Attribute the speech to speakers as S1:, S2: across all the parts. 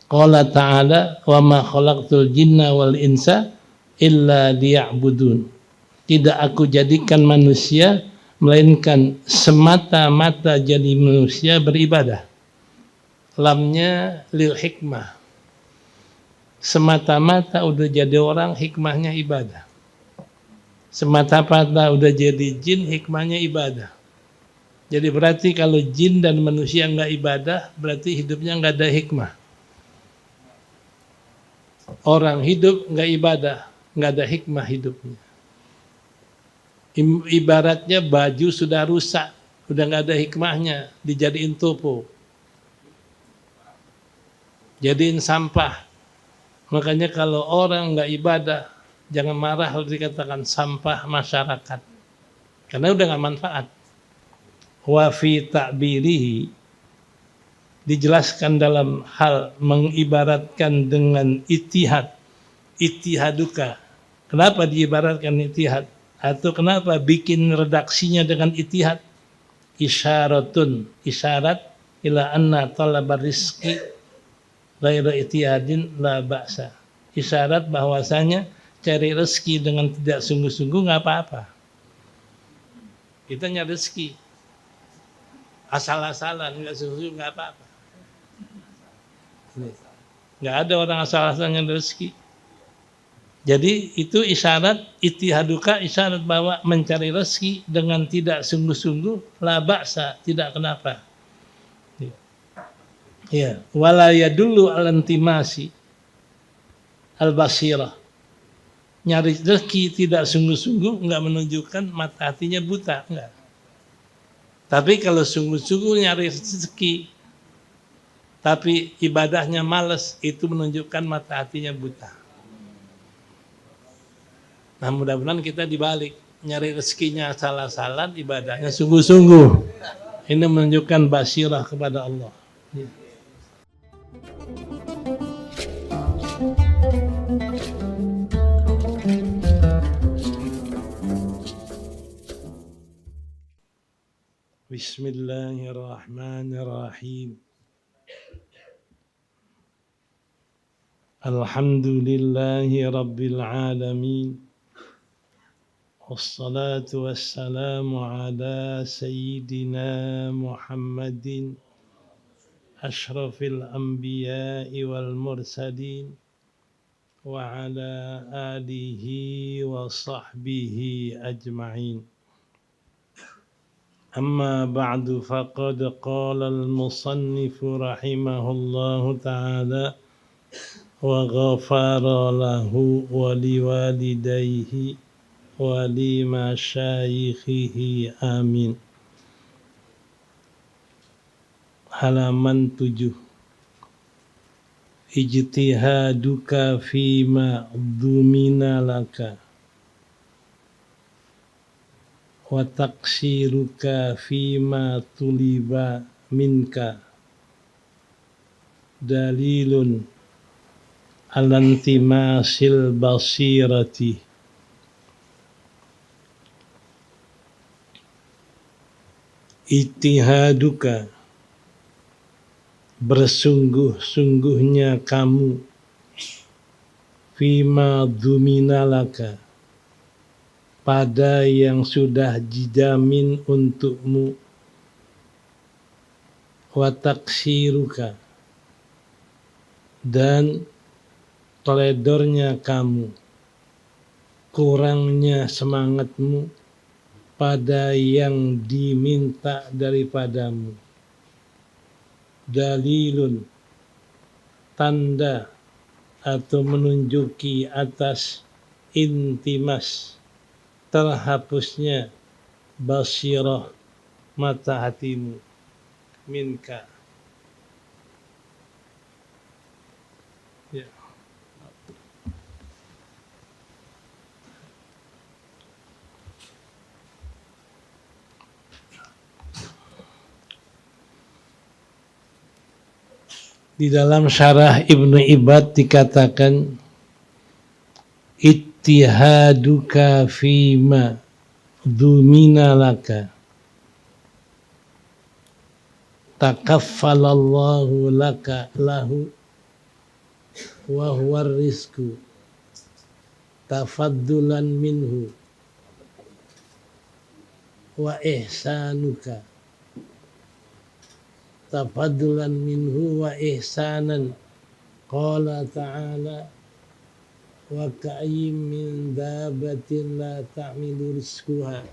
S1: Qala ta'ala wa ma khalaqtul jinna wal insa illa liya'budun. Tidak aku jadikan manusia melainkan semata-mata jadi manusia beribadah. Lamnya lil hikmah. Semata-mata udah jadi orang, hikmahnya ibadah. Semata-mata udah jadi jin, hikmahnya ibadah. Jadi berarti kalau jin dan manusia nggak ibadah, berarti hidupnya nggak ada hikmah. Orang hidup nggak ibadah, nggak ada hikmah hidupnya. Ibaratnya baju sudah rusak, udah nggak ada hikmahnya, dijadiin topo, jadiin sampah. Makanya kalau orang nggak ibadah, jangan marah kalau dikatakan sampah masyarakat, karena udah nggak manfaat. Wa fi ta'birihi, dijelaskan dalam hal mengibaratkan dengan itihad, itihaduka. Kenapa diibaratkan itihad? Atau kenapa bikin redaksinya dengan itihad? Isyaratun, isyarat ila anna talabar rizki ghairu itihadin la ba'sa. Isyarat bahwasanya cari rezeki dengan tidak sungguh-sungguh nggak apa-apa. Kita nyari rezeki asal-asalan, nggak sungguh-sungguh nggak apa-apa. Nggak ada orang asal-asalan nyari rezeki. Jadi itu isyarat itihaduka, isyarat bahwa mencari rezeki dengan tidak sungguh-sungguh la ba'sa, tidak kenapa. Ya, wala yadullu al-intimasi al-basirah. Nyari rezeki tidak sungguh-sungguh enggak menunjukkan mata hatinya buta, enggak. Tapi kalau sungguh-sungguh nyari rezeki tapi ibadahnya malas, itu menunjukkan mata hatinya buta. Nah, mudah-mudahan kita dibalik, nyari rezekinya asal-asalan, ibadahnya sungguh-sungguh. Ini menunjukkan basirah kepada Allah. Bismillahirrahmanirrahim. Alhamdulillahi rabbil alamin. Wassalatu wassalamu ala sayyidina Muhammadin ashrafil anbiya'i wal mursalin wa ala alihi wa sahbihi ajma'in. Amma ba'du, faqad qala al-musannif rahimahullahu ta'ala wa ghafara lahu wa liwalidayhi wa li masyayikhihi amin. Halaman 7. Ijtihaduka fima dhumina laka wa taqsiruka fima tuliba minka dalilun alantimasil basirati. Ijtihaduka, bersungguh-sungguhnya kamu, fima dhuminalaka, pada yang sudah dijamin untukmu, wa taksiruka, dan teledornya kamu, kurangnya semangatmu pada yang diminta daripadamu. Dalilun, tanda atau menunjuki atas intimas, terhapusnya basirah, mata hatimu, minka. Ya. Di dalam syarah Ibnu Ibad dikatakan ittihaduka fima dhumina laka takaffalallahu laka lahu wa huwa rizqu tafaddulan minhu wa ihsanuka tafaddulan minhu wa ihsanan. Qala ta'ala wa ka'ayyin min dabatin la ta'milu rizquha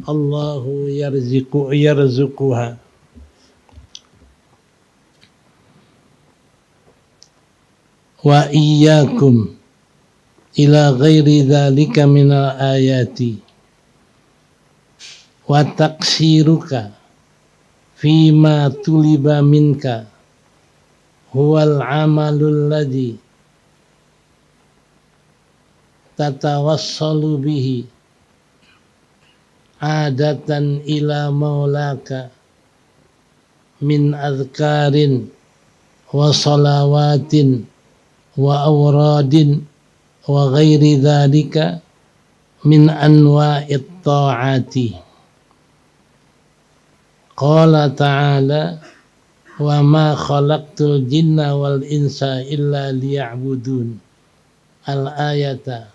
S1: Allahu yarzuquha. Wa iyyakum ila ghairi dzalika minal ayati wa taqsiruka fima tuliba minka huwal amalul ladzi tatawassalu bihi adatan ila maulaka min adhkarin wa salawatin wa awradin wa ghairi dzalika min anwa'it ta'ati. Qala ta'ala wa ma khalaqtul jinna wal insa illa liya'budun. Al-ayata.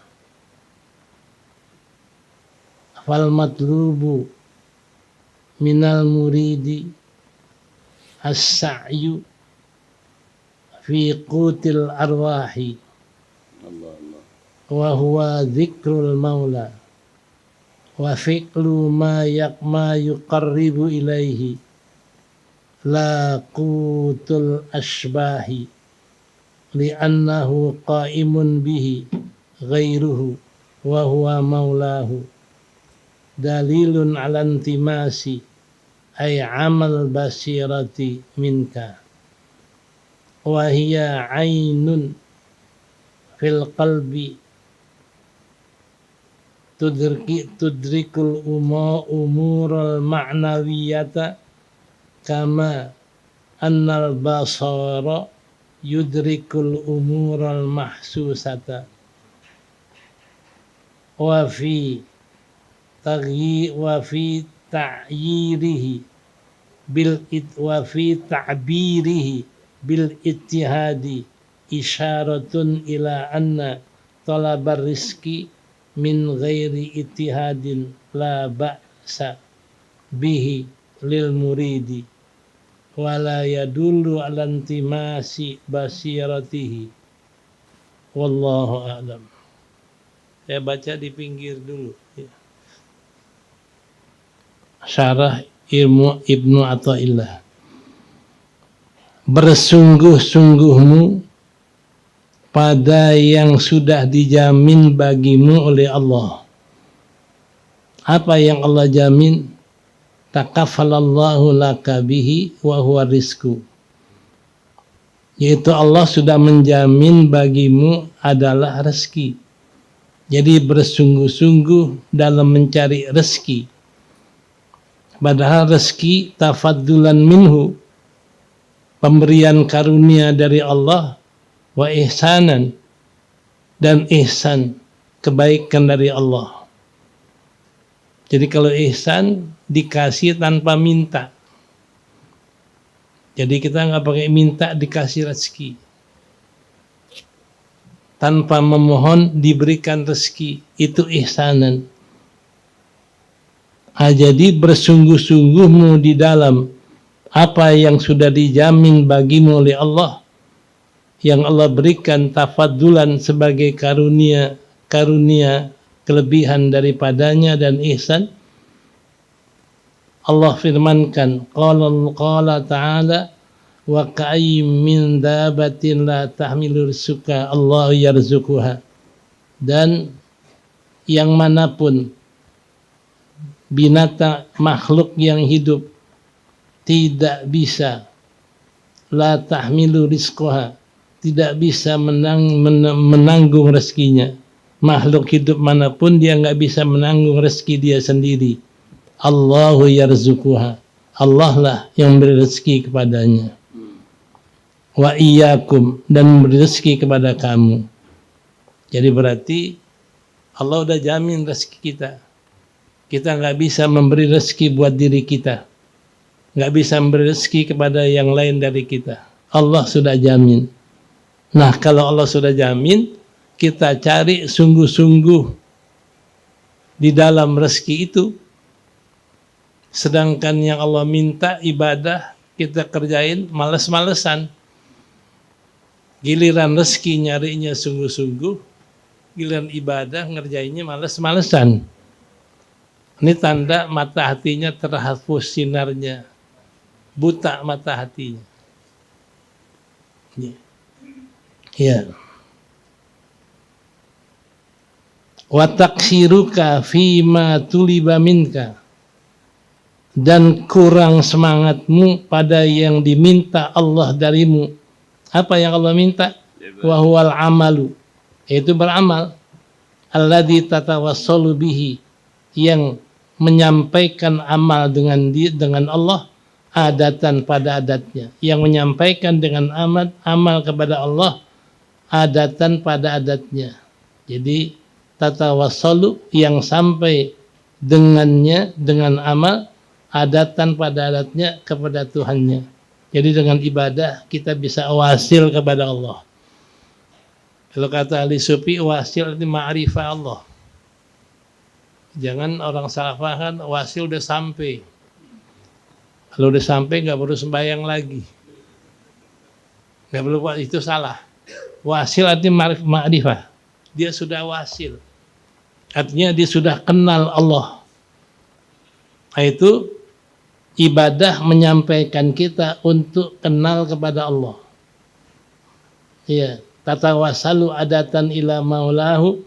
S1: Fal matlubu minal muridi as-sa'yu fi qutil arwahi wa huwa dzikrul maula wa fi'lu ma yuqarribu ilaihi la qutul ashbahi li'annahu qa'imun bihi ghairuhu wa huwa maulahu dalilun ala intimasi ay amal basirati minka wa hiya ainun fil qalbi tudrikul umurul ma'nawiyata kama annal basara yudrikul umurul mahsusata wa fi ta'yirihi bil ittihadi isyaratun ila anna talabar rizki min ghairi ittihadin la ba'sa bihi lil muridi wala yadullu ala intimasi basiratihi wallahu a'lam. Saya baca di pinggir dulu ya. Syarah ilmu Ibnu Athaillah. Bersungguh-sungguhmu pada yang sudah dijamin bagimu oleh Allah. Apa yang Allah jamin? Takaffalallahu laka bihi wa huwa rizqu. Yaitu Allah sudah menjamin bagimu adalah rezeki. Jadi bersungguh-sungguh dalam mencari rezeki. Padahal rezeki tafaddulan minhu, pemberian karunia dari Allah, wa ihsanan, dan ihsan, kebaikan dari Allah. Jadi kalau ihsan dikasih tanpa minta. Jadi kita nggak pakai minta dikasih rezeki. Tanpa memohon diberikan rezeki, itu ihsanan. Jadi bersungguh-sungguhmu di dalam apa yang sudah dijamin bagimu oleh Allah, yang Allah berikan tafaddulan sebagai karunia kelebihan daripadanya dan ihsan. Allah firmankan, qala ta'ala wa ka'ayyin min dabatin la tahmilu rizqa Allah yarzuquha. Dan yang manapun binatang makhluk yang hidup tidak bisa la tahmilu rizqaha, tidak bisa menanggung rezekinya. Makhluk hidup manapun dia nggak bisa menanggung rezeki dia sendiri. Allahu yarzuquha, Allah lah yang memberi rezeki kepadanya. Wa iyyakum, dan memberi rezeki kepada kamu. Jadi berarti Allah udah jamin rezeki kita. Kita nggak bisa memberi rezeki buat diri kita, nggak bisa memberi rezeki kepada yang lain dari kita. Allah sudah jamin. Nah, kalau Allah sudah jamin, kita cari sungguh-sungguh di dalam rezeki itu. Sedangkan yang Allah minta ibadah kita kerjain males-malesan. Giliran rezeki nyarinya sungguh-sungguh, giliran ibadah ngerjainnya males-malesan. Ini tanda mata hatinya terhapus sinarnya, buta mata hatinya. Ya. Wa taksiruka fima tuliba minka, dan kurang semangatmu pada yang diminta Allah darimu. Apa yang Allah minta? Wa huwal amalu, yaitu beramal. Alladzi tatawassalu bihi, yang menyampaikan amal dengan Allah, adatan pada adatnya, yang menyampaikan dengan amal kepada Allah, adatan pada adatnya. Jadi tatawassalu, yang sampai dengannya dengan amal, adatan pada adatnya kepada Tuhannya. Jadi dengan ibadah kita bisa wasil kepada Allah. Kalau kata ahli sufi, wasil itu ma'rifah Allah. Jangan orang salah paham, wasil udah sampai. Kalau udah sampai nggak perlu sembahyang lagi. Nggak perlu, itu salah. Wasil artinya ma'rifah. Dia sudah wasil. Artinya dia sudah kenal Allah. Nah, itu ibadah menyampaikan kita untuk kenal kepada Allah. Iya, tatawassalu adatan ila maulahu,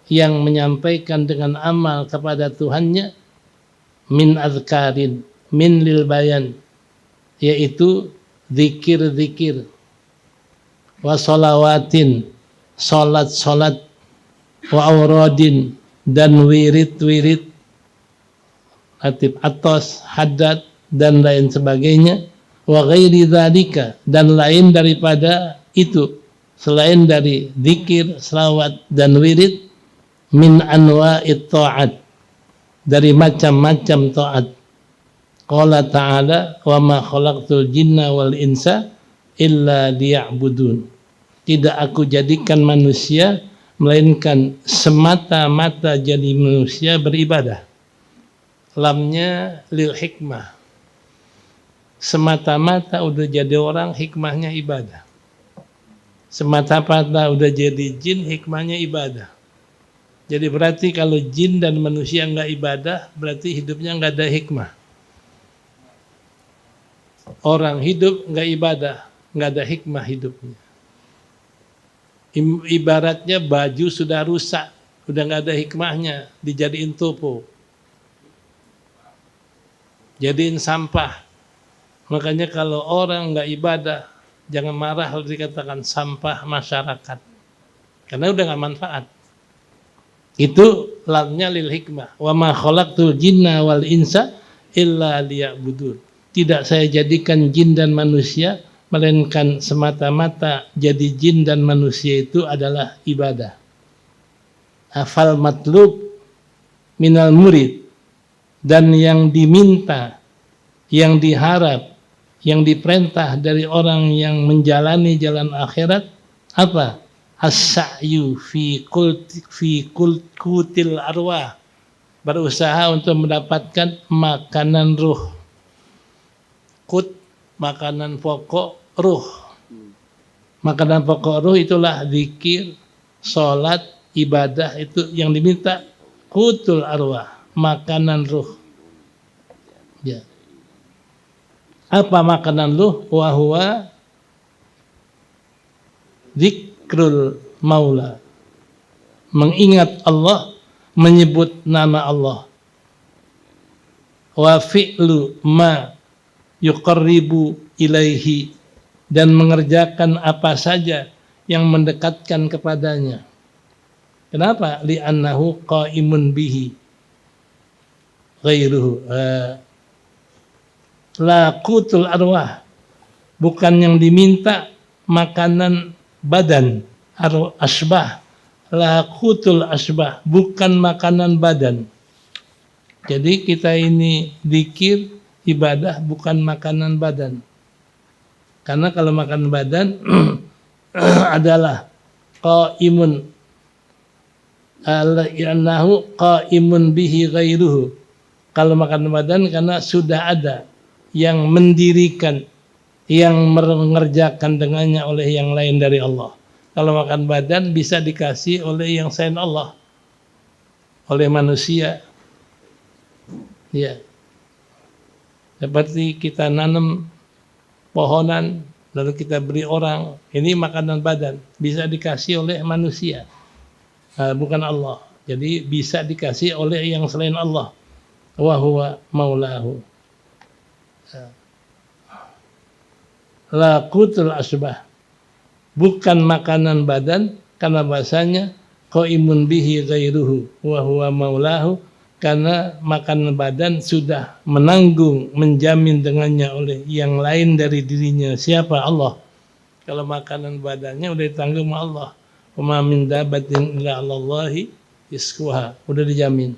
S1: yang menyampaikan dengan amal kepada Tuhannya, min azkarin, min lil bayan, yaitu zikir-zikir, wa sholawatin, salat-salat, wa auradin, dan wirid-wirid, atib atos, haddad, dan lain sebagainya, wa ghairi dzalika, dan lain daripada itu, selain dari zikir, selawat, dan wirid, min anwa'it ta'at, dari macam-macam taat. Qala ta'ala, wa ma khalaqtul jinna wal insa illa liya'budun. Tidak aku jadikan manusia melainkan semata-mata jadi manusia beribadah. Lamnya lil hikmah. Semata-mata udah jadi orang, hikmahnya ibadah. Semata-mata udah jadi jin, hikmahnya ibadah. Jadi berarti kalau jin dan manusia nggak ibadah, berarti hidupnya nggak ada hikmah. Orang hidup nggak ibadah, nggak ada hikmah hidupnya. Ibaratnya baju sudah rusak, udah nggak ada hikmahnya, dijadiin topo, jadiin sampah. Makanya kalau orang nggak ibadah, jangan marah kalau dikatakan sampah masyarakat, karena udah nggak manfaat. Itu lamnya lil hikmah. Wa ma khalaqtul jinna wal insa illa liya'budun. Tidak saya jadikan jin dan manusia melainkan semata-mata jadi jin dan manusia itu adalah ibadah. Afal matlub minal murid, dan yang diminta, yang diharap, yang diperintah dari orang yang menjalani jalan akhirat apa? As-sa'yu fi kutil arwah, berusaha untuk mendapatkan makanan ruh. Kut, makanan pokok ruh. Makanan pokok ruh itulah zikir, sholat, ibadah, itu yang diminta. Kutul arwah, makanan ruh. Ya. Apa makanan ruh? Wa huwa zikrul maula, mengingat Allah, menyebut nama Allah. Wa fi'lu ma yuqarribu ilaihi, dan mengerjakan apa saja yang mendekatkan kepadanya. Kenapa? Li'annahu qaimun bihi ghairuhu. La qutul arwah, bukan yang diminta makanan badan, asbah. La qutul asbah, bukan makanan badan. Jadi kita ini zikir, ibadah, bukan makanan badan. Karena kalau makan badan adalah qaimun al-i'nahu qaimun bihi ghairuhu. Kalau makan badan karena sudah ada yang mendirikan, yang mengerjakan dengannya oleh yang lain dari Allah. Kalau makan badan bisa dikasih oleh yang selain Allah, oleh manusia. Ya. Seperti kita nanam pohonan lalu kita beri orang, ini makanan badan, bisa dikasih oleh manusia, bukan Allah. Jadi bisa dikasih oleh yang selain Allah. Wa huwa maulahu. La qutul asbah, bukan makanan badan, karena bahasanya qaimun bihi ghairuhu wa huwa maulahu, karena makanan badan sudah menanggung, menjamin dengannya oleh yang lain dari dirinya. Siapa? Allah. Kalau makanan badannya udah ditanggung sama Allah. Wa ma min dabatin illa 'alallahi rizquha, udah dijamin.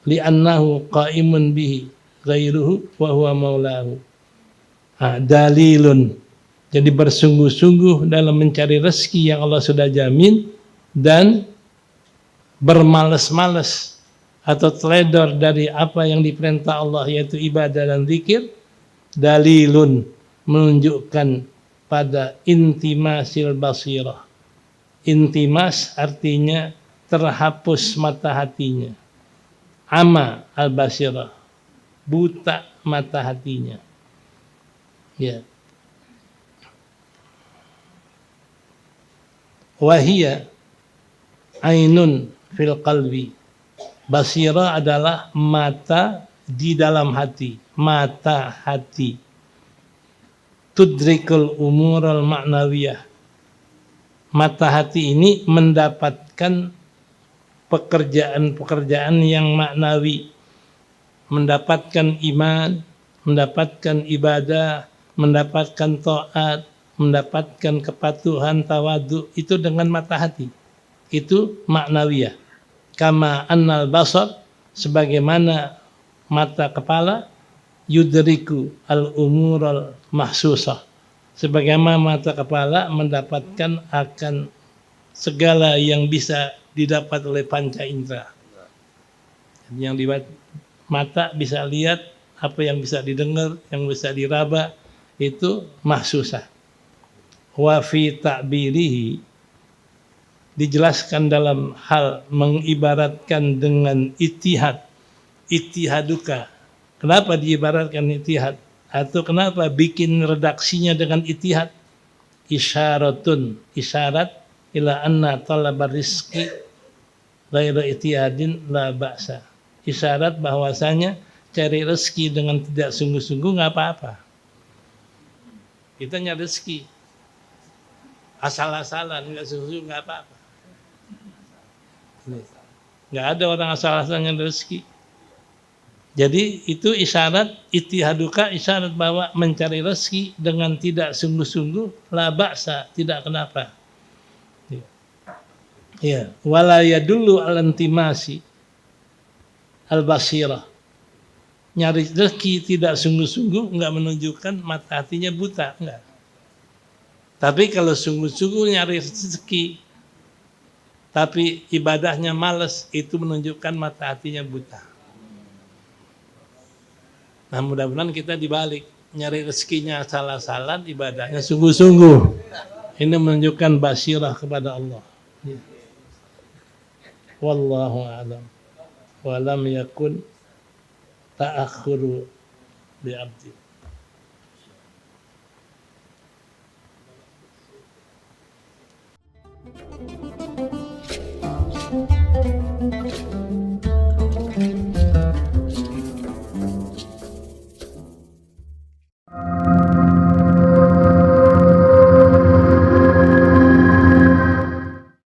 S1: Li'annahu qaimun bihi ghairuhu wa huwa maulahu. Dalilun, jadi bersungguh-sungguh dalam mencari rezeki yang Allah sudah jamin, dan bermalas-malas atau teledor dari apa yang diperintah Allah, yaitu ibadah dan zikir. Dalilun, menunjukkan pada intimasil basirah. Intimas artinya terhapus mata hatinya. Ama al-basirah, buta mata hatinya. Ya. Wahia ainun fil qalbi. Basirah adalah mata di dalam hati, mata hati. Tudrikul umurul ma'nawiyah. Mata hati ini mendapatkan pekerjaan-pekerjaan yang maknawi, mendapatkan iman, mendapatkan ibadah, mendapatkan taat, mendapatkan kepatuhan, tawadu, itu dengan mata hati. Itu maknawiyah. Kama annal basar, sebagaimana mata kepala, yudriku al-umurul mahsusah, sebagaimana mata kepala mendapatkan akan segala yang bisa didapat oleh panca indera. Yang di mata bisa lihat, apa yang bisa didengar, yang bisa diraba, itu mahsusah. Wa fi ta'birihi, dijelaskan dalam hal mengibaratkan dengan itihad. Itihaduka, kenapa diibaratkan itihad? Atau kenapa bikin redaksinya dengan itihad? Isyaratun, isyarat ila anna talabar rizki ghairu itihadin la ba'sa. Isyarat bahwasanya cari rezeki dengan tidak sungguh-sungguh nggak apa-apa. Kita nyari rezeki asal-asalan, nggak sungguh-sungguh, nggak apa-apa. Nggak ada orang asal-asalan nyari rezeki. Jadi itu isyarat itihaduka, isyarat bahwa mencari rezeki dengan tidak sungguh-sungguh la ba'sa, tidak kenapa. Ya, wala yadullu al-intimasi al-basirah. Nyari rezeki tidak sungguh-sungguh enggak menunjukkan mata hatinya buta, enggak. Tapi kalau sungguh-sungguh nyari rezeki tapi ibadahnya malas, itu menunjukkan mata hatinya buta. Nah, mudah-mudahan kita dibalik, nyari rezekinya salah-salah, ibadahnya sungguh-sungguh. Ini menunjukkan basirah kepada Allah. Wallahu a'lam. Walam yakun ta'akhuru bi'abdi.